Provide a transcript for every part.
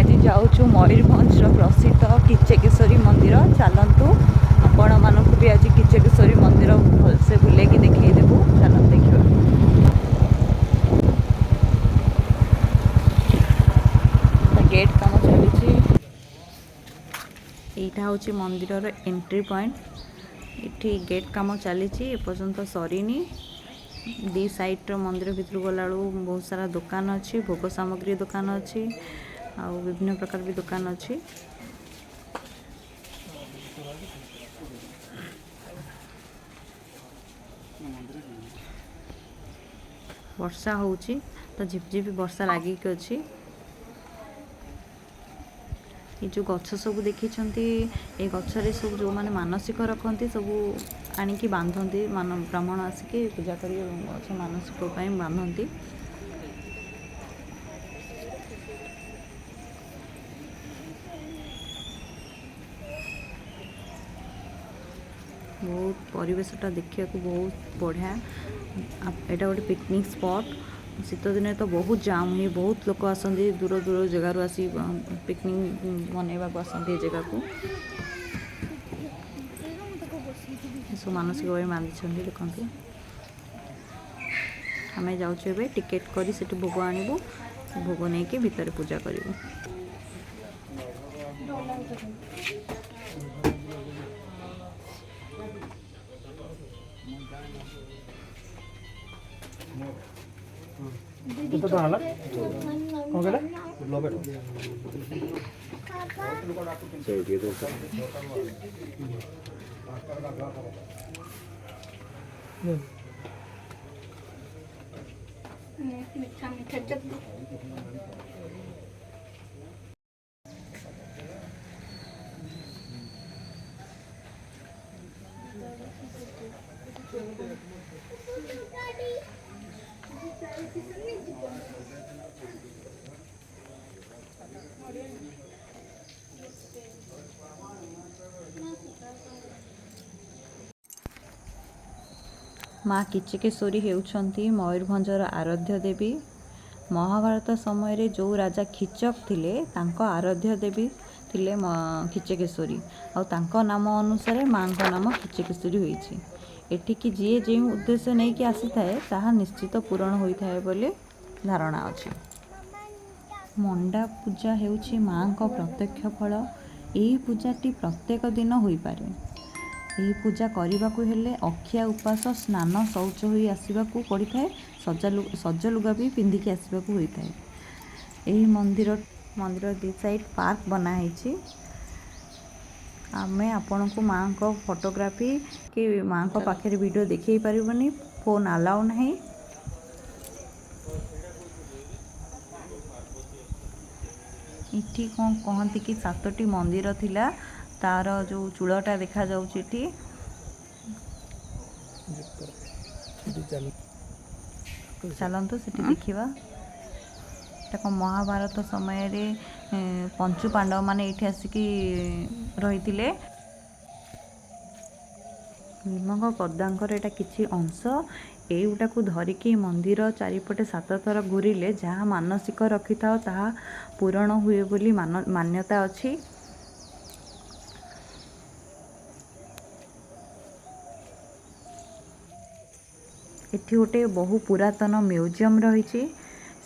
आज जाऊँ मयूरभंज प्रसिद्ध किचकेश्वरी मंदिर। चलतु आपण मानक भी आज किचकेश्वरी मंदिर भलसे बुले देखईदेबू। चलत देखा गेट काम चली। यहाँ हूँ मंदिर एंट्री पॉइंट। ये गेट काम चली एपर्यंत सरीनी। दी साइड मंदिर भितर गला बहुत सारा दुकान अच्छी, भोग सामग्री दुकान अच्छी, आ विभिन्न प्रकार भी दुकान अच्छी। वर्षा होची तो झिपझिप वर्षा लागिक अच्छी। ये जो गछ सब देखी ये गछरे सब जो माने मानसिक रखती सब आनिकी बांधती। ब्राह्मण आसिक पूजा कर गछ मानसिक बांधती। बहुत परिवेशटा देखा बहुत बढ़िया। यहाँ गोटे पिकनिक स्पॉट। शीत दिन तो बहुत जाम हुए, बहुत लोग आसती दूर दूर जगार आसी पिकनिक मनवा आसती जगह को। सब मानसिक भाई बांधि देखते। आम जाऊे टिकेट कर भोग आणबू, भोग नहीं कि भितर पूजा करूँ। मीठा मीठा चटनी। माँ किचकेश्वरी हेउछंती मयूरभंजर आराध्य देवी। महाभारत समय जो राजा खिचक थिले तांको आराध्य देवी थिले किचकेश्वरी। आ तांको नाम अनुसार माँ को नाम किचकेश्वरी होईछि। एठिकी जी जो उद्देश्य नहीं कि आसी थाए ताहा निश्चित पूरण होई थाए बोली धारणा अछि। मंडा पूजा हेउछि माँ को प्रत्यक्ष फल। यही पूजाटी प्रत्येक दिन होई पारे। यही पूजा करने को हेले अखिया उपास, स्नान, शौच होई आसवाक पड़ी थाए। सज लुगा भी पिंधिकी आसवाक होता है। यही मंदिर दी साइड पार्क बनाई। आमे आपण को माँ को फोटोग्राफी कि माँ को पाखे वीडियो देखई पारिबनी, फोन अलाउ नहीं। इठी कौन कहती कि 7टी मंदिर थिला, तार जो चूड़ाटा देखा जाउछि। चलतु से देखा महाभारत समय रे पंचु पांडव माने ये आसिक रही। भीमंग पदांकर एटा किछि अंश। एटा को धरिकी मंदिर चारिपटे 7 थर घूरिले जहाँ मानसिक रखि था ताहा पूरण हुए बोली मान्यता अछि। एठी गोटे बहु पुरातन म्यूजियम रही।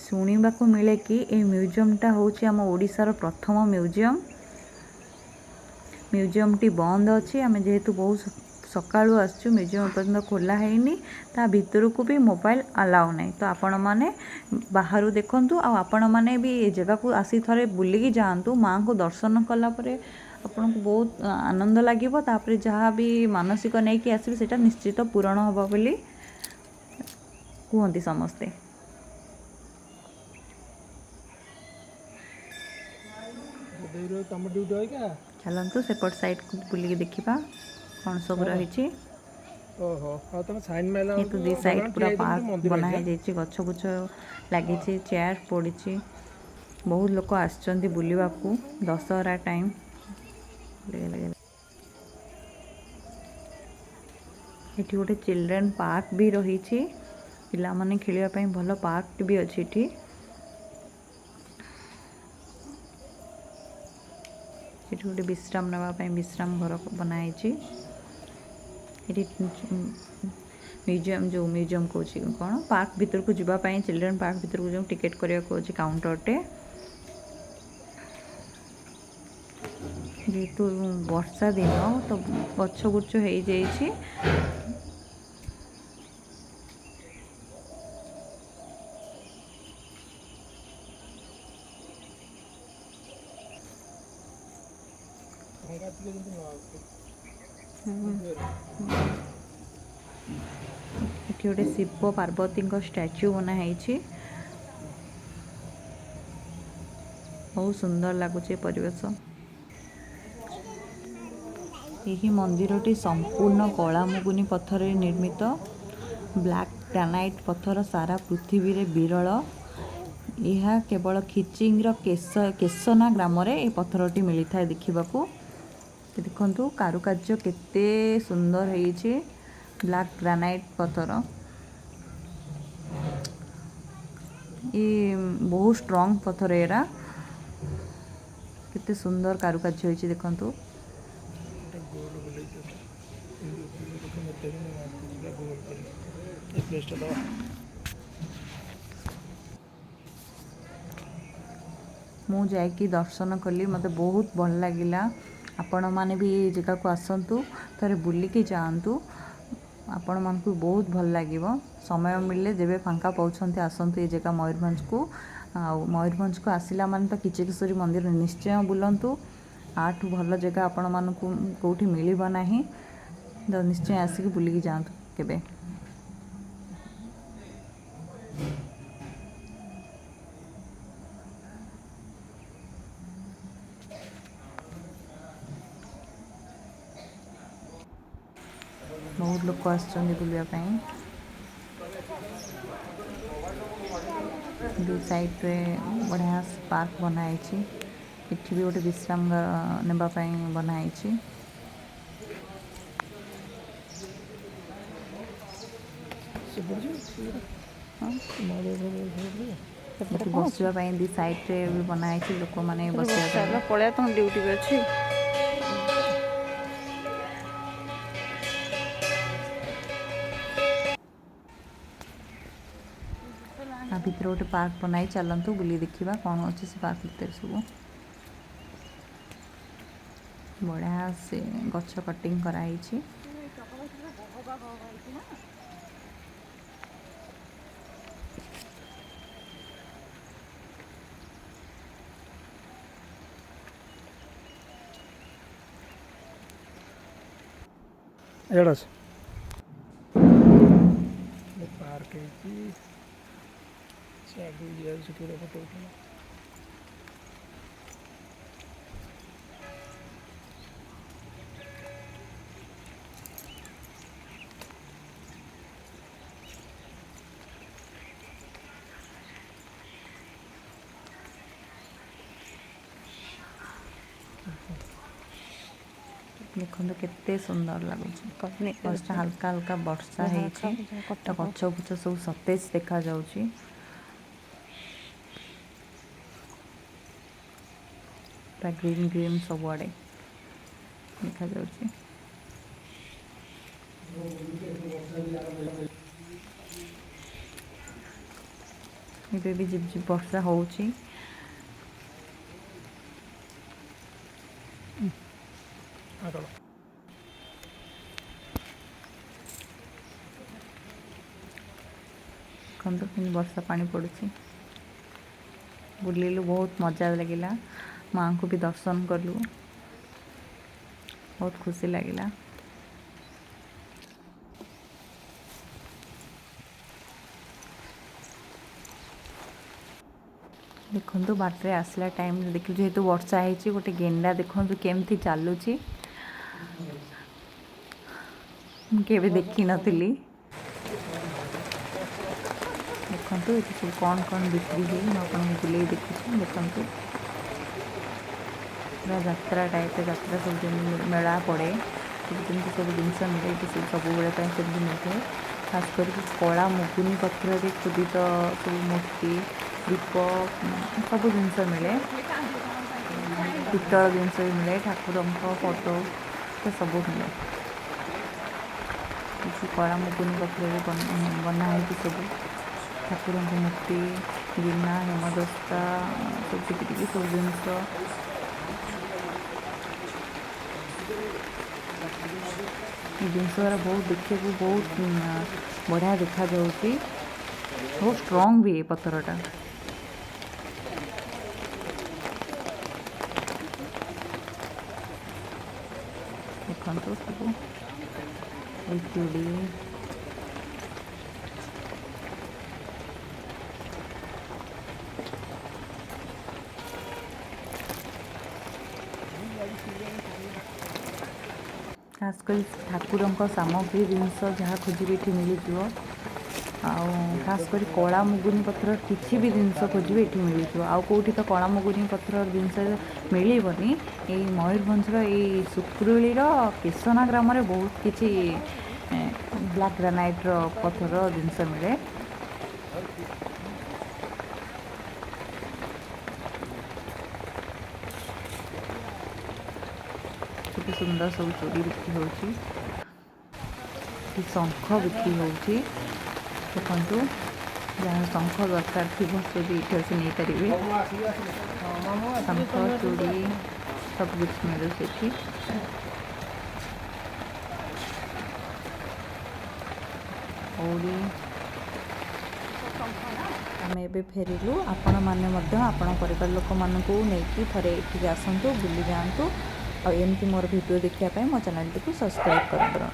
शुणा मिले कि ए म्यूजियमटा होछि आम ओडिशार प्रथम म्यूजियम। म्यूजियमटी बंद अच्छी। आम जेहेतु बहुत सकाळु आसछु, म्यूजियम पर्यंत खोला हैनी। ता भितर को भी मोबाइल अलाउ नहीं। तो आपण माने बाहर देखंतु। आपण माने भी ए जगह को आसी थरे बुलिकी जाआंतु। माँ को दर्शन कला परे आपन को बहुत आनंद लागिबो। तापरे जहाँ भी मानसिक नहीं कि आसीबे सेटा निश्चित पूरण होबा बोली कहते समस्ते। चलतु सेपट साइड को बुलिकी देखा कौन सब रही। तो दी साइड पूरा पार्क बनाई गछ गुछ लगी, चेयर पड़ी। बहुत लोग आसचंती बुलिबा को दशहरा टाइम। एठी गोटे चिल्ड्रेन पार्क भी रही। पिला माने खेलिया ପାଇଁ ଭଲ पार्क भी अच्छी। गोटे विश्राम नापी विश्राम घर बनाई। म्यूजियम जो म्यूजियम कौन कौन पार्क भीतर को जावाई चिल्ड्रेन पार्क भीतर को जो टिकेट करने को काउंटरटे जेहेतु वर्षा दिन तो गछ गुच्छ हो जाइए। ये गोटे शिव पार्वती स्टैच्यू बनाई। बहुत सुंदर लगुच परिवेश। यही मंदिरटी संपूर्ण कला मुगुनी पत्थर निर्मित। ब्लैक ग्रानाइट पत्थर सारा पृथ्वी रे विरल। यह केवल खिचिंगर केसना ग्राम रे ए पत्थरटी मिलता है देखा। देखु कारुकार्य केते सुंदर है। ब्लैक ग्रानाइट पत्थर ये बहुत स्ट्रॉन्ग पत्थर एरा केते सुंदर कारुकार्य होइछि देखंतु। मु जाइकी दर्शन कली मते बहुत भल लागिला। आपण माने भी ये जगह को आसंतु थरे बुलिकी जाआंतु आपण मन को बहुत भल लागिवो। समय मिलले जेबे फांका पाउछंती आसंतु ये जगह मयूरभंज को। मयूरभंज को आसिला माने तो किचकेश्वरी मंदिर निश्चय बुलंतु। आठू भल जगह आपण मन को कोठी मिलिबो नाही तो निश्चय आसिक बुलिकी जाआंतु केबे। बहुत लोग आसछन्ती बुलिया दु साइड रे बढ़िया पार्क बनाई। इठी भी गोटे विश्राम नेबा बनाई। बसवाई दी साइड रे भी बनाई लोक मैंने बस पड़े तुम ड्यूटी भी अच्छी। भीतर गोटे पार्क बनाई चलतु बुली देखा कौन अच्छे से पार्क भीतर सब बढ़िया से गछ कटिंग कराई। पार्क फोटो उठा देखो केते सुंदर लगुच। हल्का हल्का वर्षा है गछ गुछ सब सतेज देखा जाउची। ग्रीन ग्रीन सब आड़े देखा जाउची। ये भी झिप झिप वर्षा होउची। वर्षा पानी पड़ू बुलिलु बहुत मजा लगिला। माँ को भी दर्शन कलु बहुत खुशी लगिला। देखु बाटे आसला टाइम देख जेहेतु वर्षा है गोटे गेंडा देखु केमती चलुची केवे देखी नथिली। देखो ये सब कौन कौन बिक्री है आपको बुले देखुँ। देखो पूरा यात्रा टाइप यात्रा सब जमी मेला पड़े जमी सब जिन मिले ये सब बेले सेमती मिलते हैं। खास कर कला मुगुनी पत्थर से खुदित सब मूर्ति दीप सब जिन मिले। ପିତ୍ତଳ ଜିନିଷ ବି ମିଳେ, ଠାକୁରଙ୍କ ଫଟୋ ସେ ସବୁ ମିଳେ। କିଛି କଳା ମୁଗୁନି ପତ୍ରରେ ବନା ହେଇଛି ସବୁ ଠାକୁରଙ୍କ ମୂର୍ତ୍ତି, ଗିନା, ହେମଦସ୍ତା, ସବୁ ଟିକେ ଟିକେ ସବୁ ଜିନିଷ। ଏ ଜିନିଷ ଗୁରା ବହୁତ ଦେଖିବାକୁ ବହୁତ ବଢ଼ିଆ ଦେଖାଯାଉଛି, ବହୁତ ଷ୍ଟ୍ରଙ୍ଗ ବି ଏ ପଥରଟା। ଦେଖନ୍ତୁ ସବୁ ଏଇ ଚୁଡ଼ି, ଖାସ୍ କରି ଠାକୁରଙ୍କ ସାମଗ୍ରୀ ଜିନିଷ ଯାହା ଖୋଜିବେ ଏଠି ମିଳିଯିବ। ଆଉ ଖାସ୍ କରି କଳା ମୁଗୁନି ପଥର କିଛି ବି ଜିନିଷ ଖୋଜିବେ ଏଠି ମିଳିଯିବ। ଆଉ କେଉଁଠି ତ କଳା ମୁଗୁନି ପଥର ଜିନିଷ ମିଳିବନି। ଏଇ ମୟୂରଭଞ୍ଜର ଏଇ ସୁକ୍ରୁଳିର କେଶନା ଗ୍ରାମରେ ବହୁତ କିଛି ବ୍ଲାକ୍ ଗ୍ରାନାଇଟ୍ର ପଥର ଜିନିଷ ମିଳେ। କେତେ ସୁନ୍ଦର ସବୁ ଚୁଡ଼ି ବିକ୍ରି ହେଉଛି, ଏଠି ଶଙ୍ଖ ବିକ୍ରି ହେଉଛି। ଦେଖନ୍ତୁ ଯାହାର ଶଙ୍ଖ ଦରକାର ଥିବ ସେ ବି ଏଠି ଆସି ନେଇପାରିବେ। ଶଙ୍ଖ, ଚୁଡ଼ି ସବୁ କିଛି ମିଳୁଛି ଏଠି। କଉଡ଼ି। ଆମେ ଏବେ ଫେରିଲୁ। ଆପଣମାନେ ମଧ୍ୟ ଆପଣ ପରିବାର ଲୋକମାନଙ୍କୁ ନେଇକି ଥରେ ଏଠିକି ଆସନ୍ତୁ, ବୁଲି ଯାଆନ୍ତୁ। ଆଉ ଏମିତି ମୋର ଭିଡ଼ିଓ ଦେଖିବା ପାଇଁ ମୋ ଚ୍ୟାନେଲଟିକୁ ସବସ୍କ୍ରାଇବ୍ କରନ୍ତୁ।